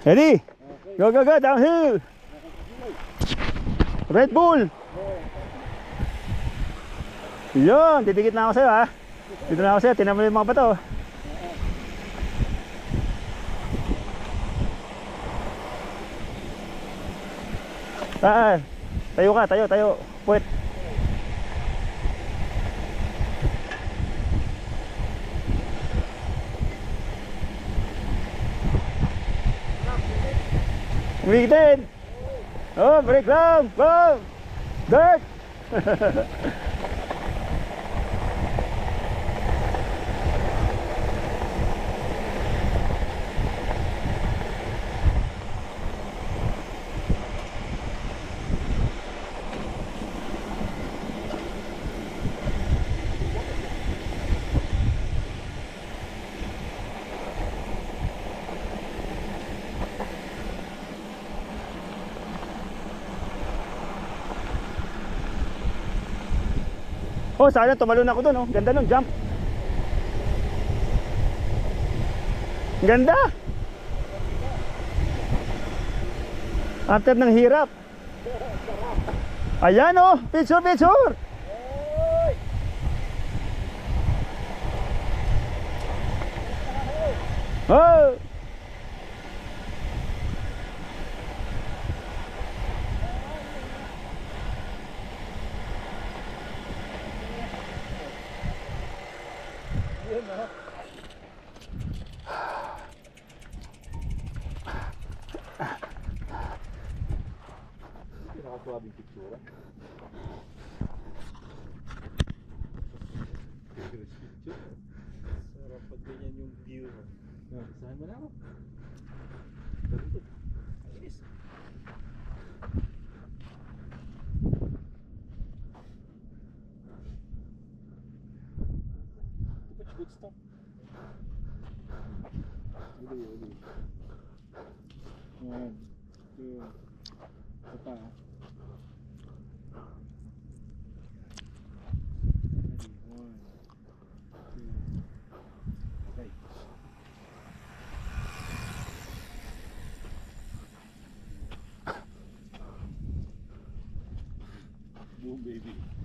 Ready? Go, go, go, downhill. Red Bull. Yun, didikit na ako sa'yo ha. Dito na ako sa'yo, tinan mo yung mga bato. Tayo ka, tayo. Puwet. Umigitin. Oh, break lang. Go. Dirt. Oh, sana tumalon ako doon, oh. Ganda nun, jump. Ganda. After ng hirap. Ayan, oh, picture. Oh. Nakakawabing picture. Sarap pag ganyan yung view. Sahan mo na ako. Ayos. Too much good stuff. Uli. 1, 2. Ito pa. Boom, baby.